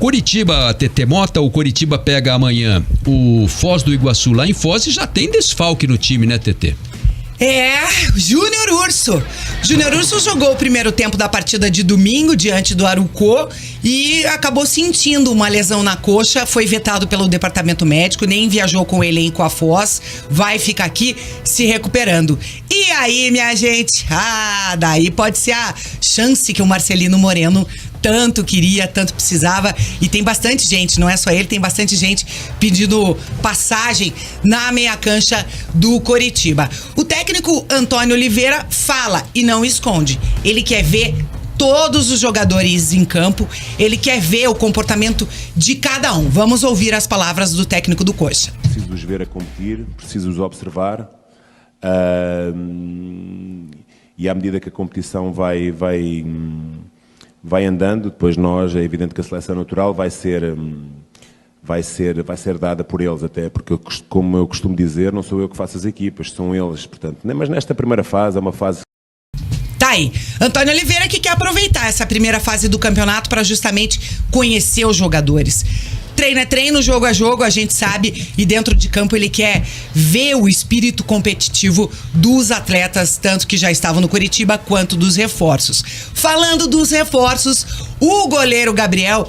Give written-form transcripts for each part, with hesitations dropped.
Coritiba, TT Mota, o Coritiba pega amanhã o Foz do Iguaçu lá em Foz e já tem desfalque no time, né, TT? Júnior Urso. Júnior Urso jogou o primeiro tempo da partida de domingo diante do Arucó e acabou sentindo uma lesão na coxa, foi vetado pelo departamento médico, nem viajou com o elenco a Foz, vai ficar aqui se recuperando. E aí, minha gente, daí pode ser a chance que o Marcelino Moreno tanto queria, tanto precisava, e tem bastante gente, não é só ele, tem bastante gente pedindo passagem na meia cancha do Coritiba. O técnico Antônio Oliveira fala e não esconde, ele quer ver todos os jogadores em campo, ele quer ver o comportamento de cada um. Vamos ouvir as palavras do técnico do Coxa. Preciso os ver a competir, preciso os observar, e à medida que a competição vai andando, depois nós, é evidente que a seleção natural vai ser dada por eles, até porque, como eu costumo dizer, não sou eu que faço as equipas, são eles, portanto, mas nesta primeira fase é uma fase... Tá aí, Antônio Oliveira que quer aproveitar essa primeira fase do campeonato para justamente conhecer os jogadores. Treino é treino, jogo é jogo, a gente sabe, e dentro de campo ele quer ver o espírito competitivo dos atletas, tanto que já estavam no Coritiba, quanto dos reforços. Falando dos reforços, o goleiro Gabriel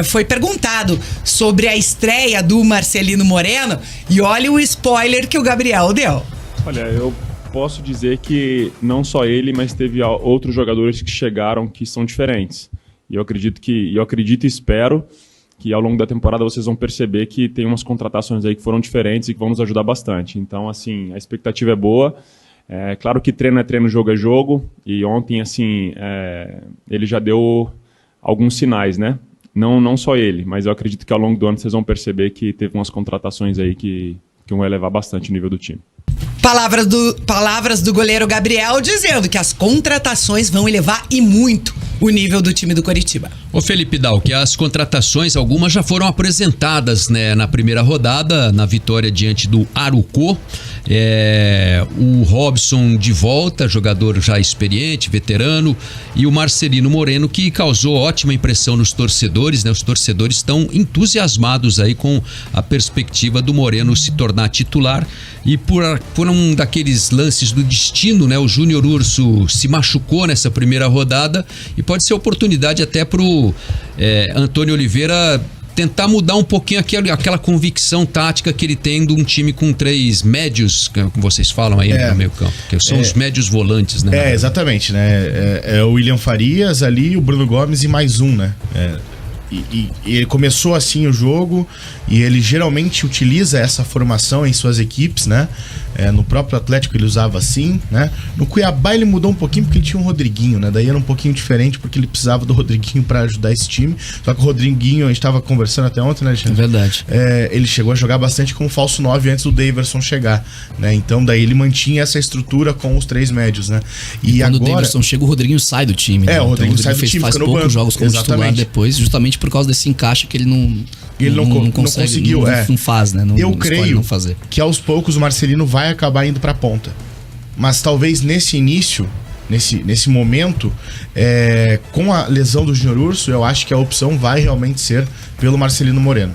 foi perguntado sobre a estreia do Marcelino Moreno, e olha o spoiler que o Gabriel deu. Olha, eu posso dizer que não só ele, mas teve outros jogadores que chegaram que são diferentes. E eu acredito e espero que ao longo da temporada vocês vão perceber que tem umas contratações aí que foram diferentes e que vão nos ajudar bastante. Então, assim, a expectativa é boa. É claro que treino é treino, jogo é jogo. E ontem, assim, ele já deu alguns sinais, né? Não só ele, mas eu acredito que ao longo do ano vocês vão perceber que teve umas contratações aí que vão elevar bastante o nível do time. Palavras do goleiro Gabriel dizendo que as contratações vão elevar e muito o nível do time do Coritiba. Ô Felipe Dal, que as contratações, algumas já foram apresentadas, né, na primeira rodada, na vitória diante do Arucó. O Robson de volta, jogador já experiente, veterano, e o Marcelino Moreno, que causou ótima impressão nos torcedores, né? Os torcedores estão entusiasmados aí com a perspectiva do Moreno se tornar titular, e por um daqueles lances do destino, né? O Júnior Urso se machucou nessa primeira rodada e pode ser oportunidade até pro Antônio Oliveira tentar mudar um pouquinho aquela convicção tática que ele tem de um time com 3 médios, como vocês falam aí no meio campo, que são os médios volantes, né? Exatamente, né? É o William Farias ali, o Bruno Gomes e mais um, né? E ele começou assim o jogo, e ele geralmente utiliza essa formação em suas equipes, né? No próprio Atlético ele usava assim, né? No Cuiabá ele mudou um pouquinho porque ele tinha um Rodriguinho, né? Daí era um pouquinho diferente porque ele precisava do Rodriguinho para ajudar esse time. Só que o Rodriguinho, a gente estava conversando até ontem, né, Alexandre? É verdade. Ele chegou a jogar bastante com o falso 9 antes do Daverson chegar, né? Então daí ele mantinha essa estrutura com os 3 médios, né? E quando agora... o Daverson chega, o Rodriguinho sai do time. Né? O Rodriguinho sai do time, faz poucos jogos como titular depois, justamente por causa desse encaixe que ele não conseguiu, não faz, né? Eu creio que aos poucos o Marcelino vai acabar indo pra ponta. Mas talvez nesse início, nesse momento, com a lesão do Júnior Urso, eu acho que a opção vai realmente ser pelo Marcelino Moreno.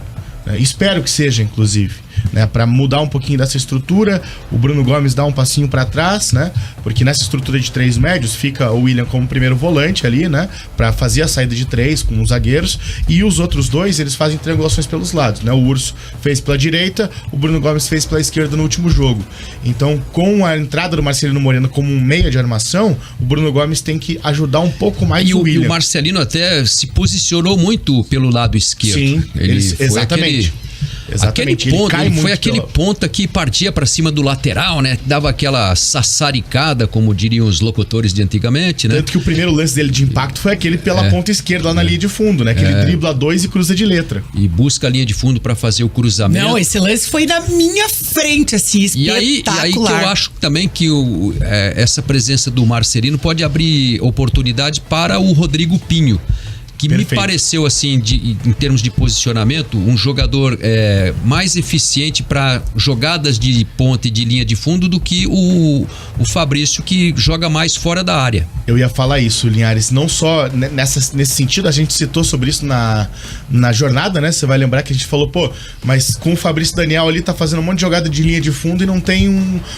Espero que seja, inclusive, né, para mudar um pouquinho dessa estrutura. O Bruno Gomes dá um passinho para trás, né? Porque nessa estrutura de 3 médios fica o William como primeiro volante ali, né? Para fazer a saída de 3 com os zagueiros, e os outros 2 eles fazem triangulações pelos lados, né? O Urso fez pela direita, o Bruno Gomes fez pela esquerda no último jogo. Então, com a entrada do Marcelino Moreno como um meia de armação, o Bruno Gomes tem que ajudar um pouco mais o William. E o Marcelino até se posicionou muito pelo lado esquerdo. Sim, exatamente. Exatamente. Foi aquele ponta que partia para cima do lateral, né? Dava aquela sassaricada, como diriam os locutores de antigamente, né? Tanto que o primeiro lance dele de impacto foi aquele pela ponta esquerda, lá na linha de fundo, né? Que ele dribla 2 e cruza de letra. E busca a linha de fundo para fazer o cruzamento. Não, esse lance foi na minha frente, assim, espetacular. E aí que eu acho também que essa presença do Marcelino pode abrir oportunidade para o Rodrigo Pinho, que me pareceu, assim, em termos de posicionamento, um jogador mais eficiente para jogadas de ponta e de linha de fundo do que o Fabrício, que joga mais fora da área. Eu ia falar isso, Linhares. Não só nesse sentido, a gente citou sobre isso na jornada, né? Você vai lembrar que a gente falou, mas com o Fabrício Daniel ali tá fazendo um monte de jogada de linha de fundo e não tem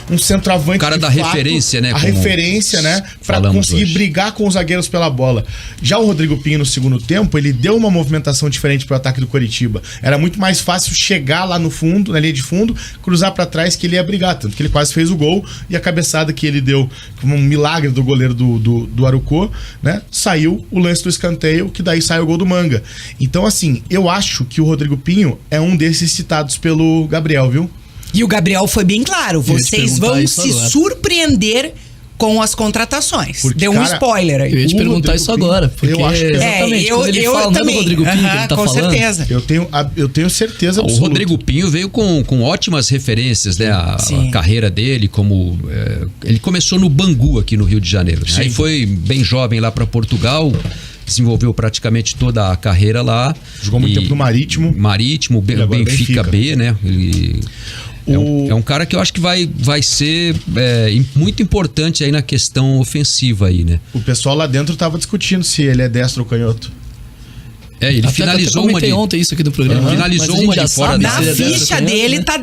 um centroavante. O cara da referência, né? A referência, né? Pra conseguir brigar com os zagueiros pela bola. Já o Rodrigo Pinho, no segundo tempo, ele deu uma movimentação diferente pro ataque do Coritiba. Era muito mais fácil chegar lá no fundo, na linha de fundo, cruzar pra trás, que ele ia brigar. Tanto que ele quase fez o gol, e a cabeçada que ele deu, como um milagre do goleiro do Arucó, né? Saiu o lance do escanteio, que daí sai o gol do Manga. Então, assim, eu acho que o Rodrigo Pinho é um desses citados pelo Gabriel, viu? E o Gabriel foi bem claro, vocês vão se surpreender com as contratações. Porque, deu um spoiler aí. Eu ia te perguntar isso agora. Porque eu acho que exatamente. Eu também. Rodrigo Pinho, que ele tá com falando. Certeza. Eu tenho certeza absoluta. O Rodrigo Pinho veio com ótimas referências, né? A carreira dele, como ele começou no Bangu, aqui no Rio de Janeiro. Aí foi bem jovem lá para Portugal, desenvolveu praticamente toda a carreira lá. Jogou muito tempo no Marítimo, Benfica B, né? Ele é um cara que eu acho que vai ser muito importante aí na questão ofensiva aí, né? O pessoal lá dentro tava discutindo se ele é destro ou canhoto. Ele finalizou uma de... ontem isso aqui no programa. Finalizou uma de fora da... Na ficha dele tá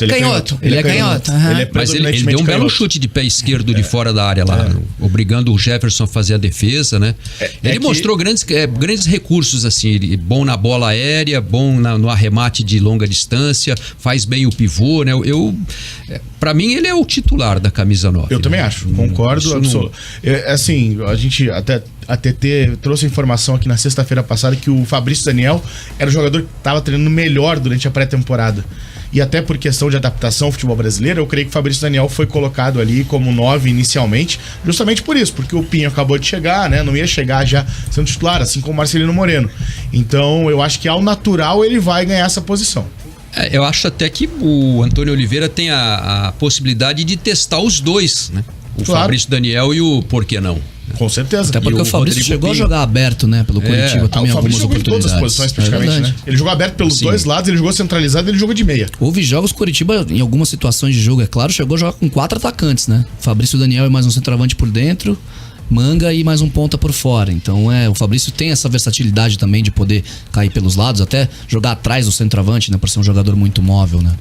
canhoto. Ele é canhoto. Mas ele deu um belo chute de pé esquerdo de fora da área lá, obrigando o Jefferson a fazer a defesa, né? Ele mostrou grandes recursos, assim, ele bom na bola aérea, bom no arremate de longa distância, faz bem o pivô, né? Pra mim, ele é o titular da camisa 9. Eu também acho, concordo. Assim, a gente a TT trouxe a informação aqui na sexta-feira passada que o Fabrício Daniel era o jogador que estava treinando melhor durante a pré-temporada. E até por questão de adaptação ao futebol brasileiro, eu creio que o Fabrício Daniel foi colocado ali como 9 inicialmente, justamente por isso, porque o Pinho acabou de chegar, né? Não ia chegar já sendo titular, assim como o Marcelino Moreno. Então, eu acho que ao natural ele vai ganhar essa posição. Eu acho até que o Antônio Oliveira tem a possibilidade de testar os dois, né? O Fabrício Daniel e o por que não? Com certeza. Até porque o Fabrício chegou a jogar aberto, né? Pelo Coritiba também, o algumas Fabrício jogou em todas as posições praticamente, né? Ele jogou aberto pelos dois lados, ele jogou centralizado, ele jogou de meia. Houve jogos Coritiba, em algumas situações de jogo, é claro, chegou a jogar com 4 atacantes, né? Fabrício Daniel e mais um centroavante por dentro, Manga e mais um ponta por fora. Então o Fabrício tem essa versatilidade também de poder cair pelos lados, até jogar atrás do centroavante, né? Por ser um jogador muito móvel, né?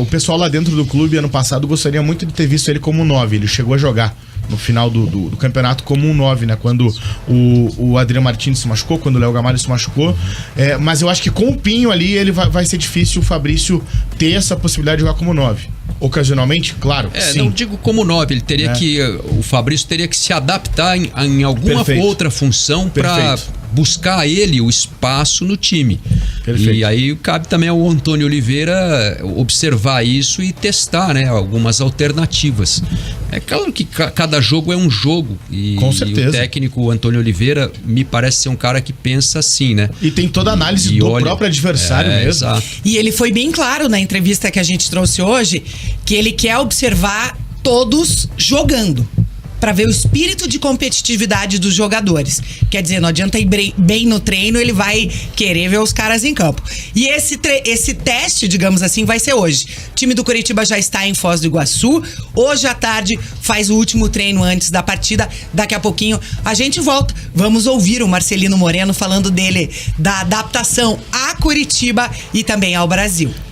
O pessoal lá dentro do clube ano passado gostaria muito de ter visto ele como 9. Ele chegou a jogar no final do campeonato como um 9, né? Quando o Adriano Martins se machucou, quando o Léo Gamalho se machucou. Mas eu acho que com o Pinho ali, ele vai ser difícil o Fabrício ter essa possibilidade de jogar como 9. Ocasionalmente, claro. Sim. Não digo como 9, ele teria o Fabrício teria que se adaptar em alguma outra função para buscar ele o espaço no time. Perfeito. E aí cabe também ao Antônio Oliveira observar isso e testar, né, algumas alternativas. É claro que cada jogo é um jogo e o técnico Antônio Oliveira me parece ser um cara que pensa assim, né? E tem toda a análise do próprio adversário mesmo. Exato. E ele foi bem claro na entrevista que a gente trouxe hoje que ele quer observar todos jogando, para ver o espírito de competitividade dos jogadores. Quer dizer, não adianta ir bem no treino, ele vai querer ver os caras em campo. E esse teste, digamos assim, vai ser hoje. O time do Coritiba já está em Foz do Iguaçu. Hoje à tarde faz o último treino antes da partida. Daqui a pouquinho a gente volta. Vamos ouvir o Marcelino Moreno falando dele, da adaptação a Coritiba e também ao Brasil.